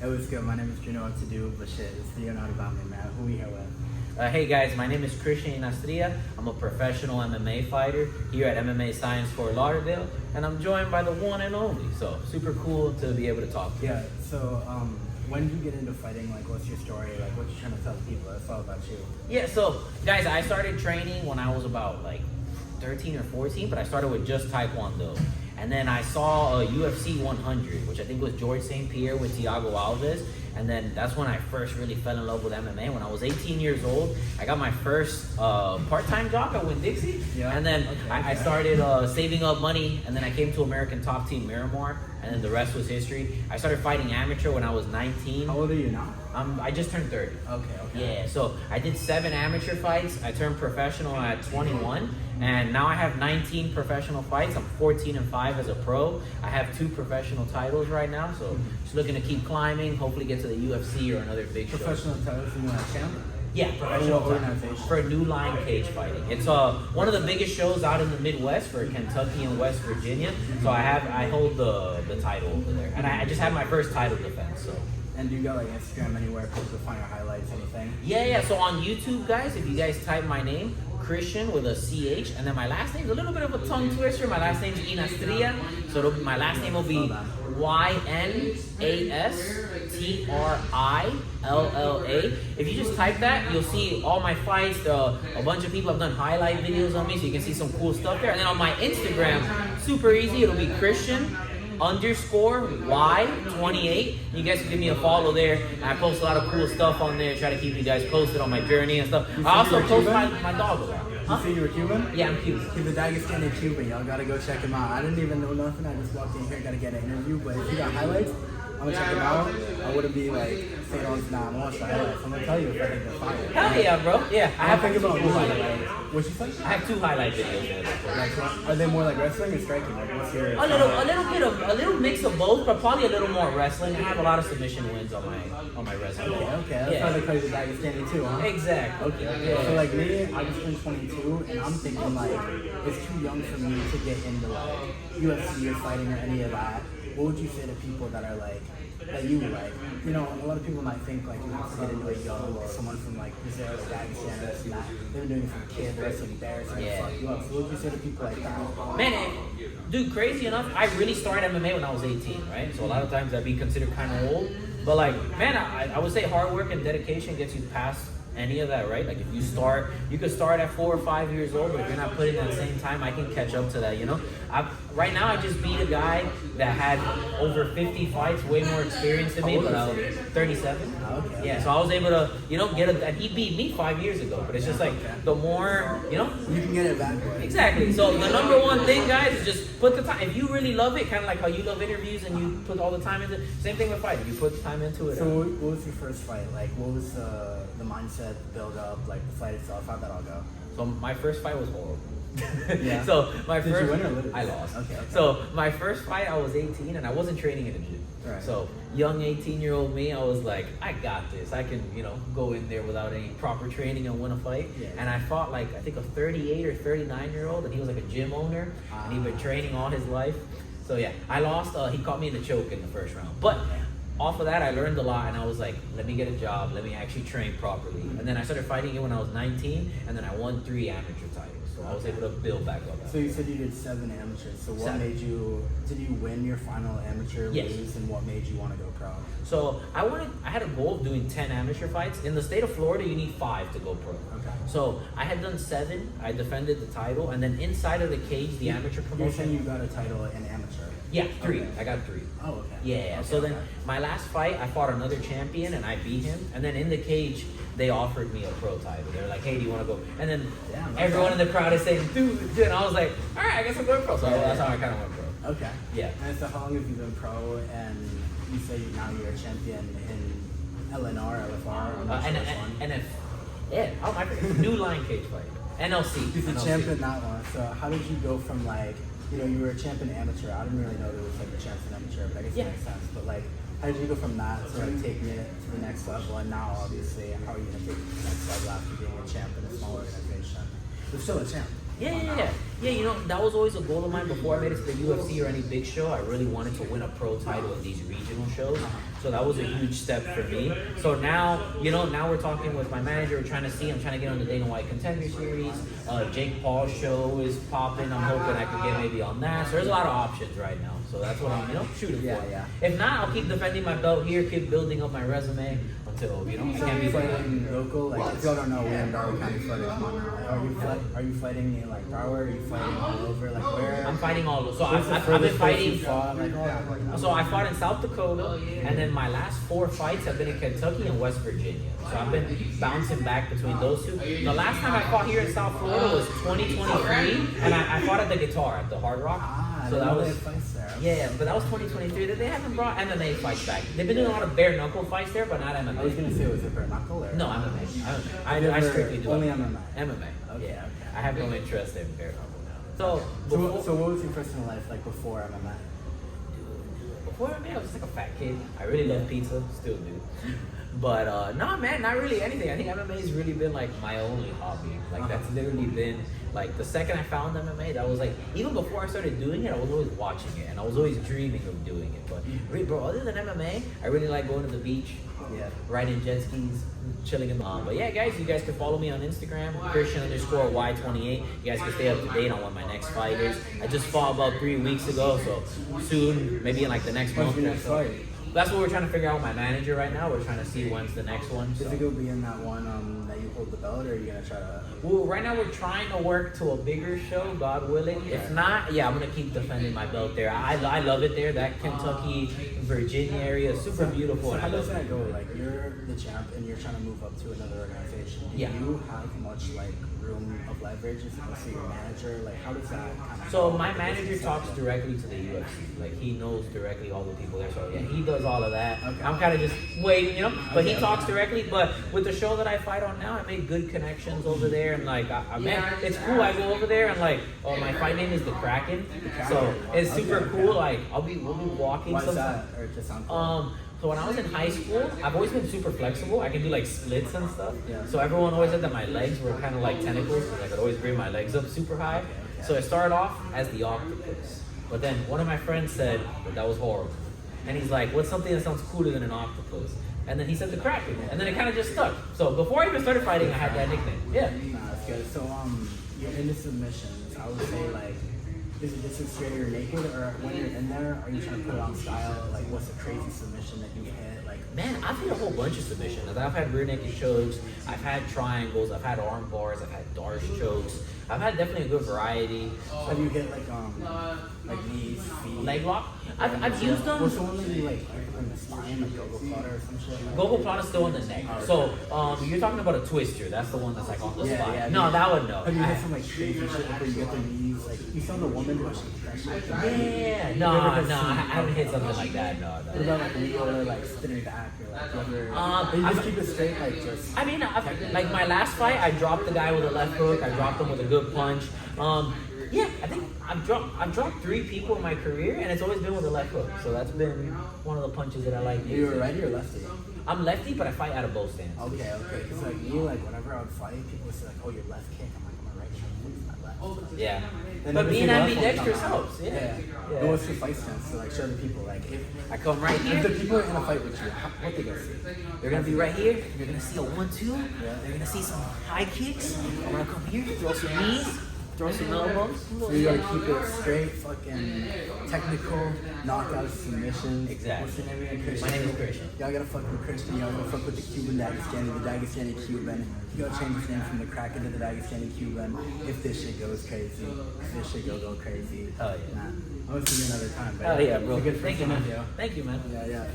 It was good. My name is Juno. What to do? But shit, it's the not about me, man. Who we here with? Hey guys, my name is Christian Astria. I'm a professional MMA fighter here at MMA Science Fort Lauderdale, and I'm joined by the one and only. So super cool to be able to talk to you. Yeah. So, when did you get into fighting? Like, what's your story? Like, what you trying to tell people? It's all about you. Yeah, so guys, I started training when I was about like 13 or 14, but I started with just Taekwondo. And then I saw a UFC 100, which I think was George St. Pierre with Thiago Alves. And then that's when I first really fell in love with MMA. When I was 18 years old, I got my first part-time job at Winn-Dixie. Yeah. And then I started saving up money, and then I came to American Top Team Miramar, and then the rest was history. I started fighting amateur when I was 19. How old are you now? I just turned 30. Okay. Yeah, so I did 7 amateur fights. I turned professional at 21, and now I have 19 professional fights. I'm 14-5 as a pro. I have 2 professional titles right now, so just looking to keep climbing, hopefully get to the UFC or another big show. Professional titles, you want to champ? Yeah, professional organization. For New Line Cage Fighting. It's one of the biggest shows out in the Midwest for Kentucky and West Virginia. So I hold the title over there, and I just had my first title defense. So. And do you got like Instagram anywhere? People to find your highlights, anything? Yeah. So on YouTube, guys, if you guys type my name, Christian with a CH, and then my last name is a little bit of a tongue twister. My last name is Inastria, so my last name will be YNASTRILLA. If you just type that, you'll see all my fights. A bunch of people have done highlight videos on me, so you can see some cool stuff there. And then on my Instagram, super easy. It'll be Christian_Y28. You guys can give me a follow there. I post a lot of cool stuff on there. Try to keep you guys posted on my journey and stuff. I also post my dog around. You say you were Cuban? Yeah, I'm Cuban. He's a Dagestani Cuban. Y'all gotta go check him out. I didn't even know nothing. I just walked in here, gotta get an interview. But if you got highlights, I'm gonna check him out. I wouldn't be like saying all this. Nah, I'm gonna watch the highlights. I'm gonna tell you if I think they're fire. Hell yeah, bro. Yeah, I have think about 2 what highlights. What you say? I have 2 highlight videos there. Like, are they more like wrestling or striking? Like, what's your? A little mix of both, but probably a little more wrestling. I have a lot of submission wins on my resume. Okay. That's why they call you the Dagestani too, huh? Exactly. Okay. So like me, I just turned 22, and I'm thinking like it's too young for me to get into like UFC or fighting or any of that. What would you say to people that are like that you like? You know, a lot of people might think like you have to get into a yall or someone from like Brazil or Dagestan or this and that. They've been doing it from kids, wrestling bears, and fuck you up. So what would you say to people like that? Man, dude, crazy enough, I really started MMA when I was 18, right? So a lot of times I'd be considered kind of old. But like, man, I would say hard work and dedication gets you past any of that, right? Like if you could start at 4 or 5 years old, but if you're not putting in that same time, I can catch up to that, you know? Right now, I just beat a guy that had over 50 fights, way more experience than me, but I was 37. Okay. Yeah, so I was able to, and he beat me 5 years ago, but it's just like, the more, You can get it back. Exactly. So the number one thing, guys, is just put the time. If you really love it, kind of like how you love interviews and you put all the time into it, same thing with fighting. You put the time into it. So what was your first fight? Like, what was the mindset, the build up, like the fight itself? How'd that all go? So my first fight was horrible. Yeah. So my Did first, you win or lose? I lost. Okay. So my first fight, I was 18 and I wasn't training in the gym. Right. So young 18-year-old me, I was like, I got this. I can, go in there without any proper training and win a fight. Yeah. And I fought like, I think a 38 or 39-year-old, and he was like a gym owner, and he'd been training all his life. So yeah, I lost. He caught me in the choke in the first round. But off of that, I learned a lot, and I was like, let me get a job, let me actually train properly. And then I started fighting again when I was 19, and then I won 3 amateur titles. So I was able to build back up. So you said you did 7 amateurs. So what made you, did you win your final amateur Yes. lose, and what made you want to go pro? So I had a goal of doing 10 amateur fights. In the state of Florida, you need 5 to go pro. Okay. So I had done 7, I defended the title, and then inside of the cage, the amateur You're promotion. saying you got a title in amateur? Yeah, 3. Okay. I got 3. Oh, okay. Yeah. Okay, So then okay. my last fight, I fought another champion and I beat him. And then in the cage, they offered me a pro title. They were like, hey, do you want to go? And then everyone in the crowd is saying, dude. And I was like, all right, I guess I'm going pro. So that's how I kind of went pro. Okay. Yeah. And so how long have you been pro? And you say now you're a champion in LNR, LFR? I'm not sure which one. My New Line Cage Fight. NLC. He's a NLC. champion in that one. So how did you go from like, you were a champion amateur. I didn't really know there was like a champion amateur, but I guess it makes sense. But like, how did you go from that to like taking it to the next level? And now, obviously, how are you gonna take it to the next level after being a champ in a small organization? You're still a champ. Yeah. That was always a goal of mine before I made it to the UFC or any big show. I really wanted to win a pro title in these regional shows. So that was a huge step for me. So now, now we're talking with my manager. We're trying to see. I'm trying to get on the Dana White Contender Series. Jake Paul's show is popping. I'm hoping I can get maybe on that. So there's a lot of options right now. So that's what I'm, shooting for. Yeah. If not, I'll keep defending my belt here, keep building up my resume until, I can't be fighting local. Like, if y'all don't know, we're in Broward County, Florida. Are you fighting in like Broward? Are you fighting all over? Like where? I'm fighting all over. So I've been fighting. So I fought in South Dakota, and then my last 4 fights have been in Kentucky and West Virginia. So I've been bouncing back between those two. The last time I fought here in South Florida was 2023, and I fought at the Guitar at the Hard Rock. So that was but that was 2023. They haven't brought MMA fights back. They've been doing a lot of bare knuckle fights there, but not MMA. I was gonna say, was it bare knuckle or? No, MMA. I strictly do only MMA. MMA. Okay, Yeah. okay. I have no interest in bare knuckle now. So what was your personal life like before MMA? Before MMA, I was just like a fat kid. I really love pizza, still do. But no, man, not really anything. I think MMA has really been like my only hobby. Like that's literally been like the second I found MMA, that was like even before I started doing it, I was always watching it and I was always dreaming of doing it. But really, bro, other than MMA, I really like going to the beach, riding jet skis, chilling in the. But yeah, guys, you guys can follow me on Instagram, Christian_Y28. You guys can stay up to date on what my next fight is. I just fought about 3 weeks ago, so soon, maybe in like the next month or so. That's what we're trying to figure out with my manager right now. We're trying to see when's the next one. So. Is it going to be in that one that you hold the belt, or are you going to try to... Well, right now we're trying to work to a bigger show, God willing. If not, I'm going to keep defending my belt there. I love it there. That Kentucky, Virginia area is super beautiful. So how does that go? Like, you're the champ and you're trying to move up to another organization. Do you have much, like, room of leverage if you see your manager? Like, how does that kind of... So my manager talks directly to the UFC. Like, he knows directly all the people there. So, he does all of that. Okay. I'm kind of just waiting, But he talks directly. But with the show that I fight on now, I made good connections over there. And, like, it's cool. I go over there and, like, my fight name is The Kraken. So it's super cool. Like, we'll be walking. Why is that? Or just sound cool? So when I was in high school, I've always been super flexible. I can do like splits and stuff. Yeah. So everyone always said that my legs were kind of like tentacles. And I could always bring my legs up super high. Okay. So I started off as the octopus. But then one of my friends said that was horrible. And he's like, what's something that sounds cooler than an octopus? And then he said the Kraken. And then it kind of just stuck. So before I even started fighting, I had that nickname. Yeah. Nah, that's good. So you're into submissions. I would say like, is it just straight or naked, or when you're in there, are you trying to put it on style? Like, what's a crazy submission that you hit? Like, man, I've hit a whole bunch of submissions. I've had rear naked chokes, I've had triangles, I've had arm bars, I've had Darce chokes. I've had definitely a good variety. Have you hit like knees, feet? Leg lock? I've used them. Was the one that you like in the spine, like Gogo Plotter or some shit? Gogo Plata's still on the neck. So you're talking about a twister. That's the one that's like on the spine. Yeah, no, that one no. Have you hit some like crazy shit where you get their knees? Like you saw the woman who she that shit. Yeah. No, I haven't hit something like that. No. What about like when you go like spinning back or like whatever? You just keep it straight, like just. I mean, like my last fight, I dropped the guy with a left hook. I dropped him with a good punch. I think I've dropped 3 people in my career, and it's always been with a left hook. So that's been one of the punches that I like. You were righty or lefty? I'm lefty, but I fight out of both stands. Okay. Because like me, like whenever I would fight, people would say like, "Oh, your left kick." I'm like, "I'm a right hand, it's my left." Yeah. But being ambidextrous helps. Yeah. But what's your fight stance to like show the people like if I come right here? If the people are in a fight with you, what they gonna see? They're gonna be right here. They're gonna see a 1-2. Yeah. They're gonna see some high kicks. I'm gonna come here, throw some knees. Throw some elbows. So you gotta keep it straight, fucking technical, knockout submissions. Exactly. What's your name again? Christian. My name is Christian. Y'all gotta fuck with Christian. Y'all gotta fuck with the Cuban Dagestani, the Dagestani Cuban. You gotta change his name from the Kraken to the Dagestani Cuban. If this shit goes crazy, this shit go crazy. Oh yeah. Nah, I'm gonna see you another time. Oh yeah, bro. It's a good Thank you, man. interview. Thank you, man. Yeah.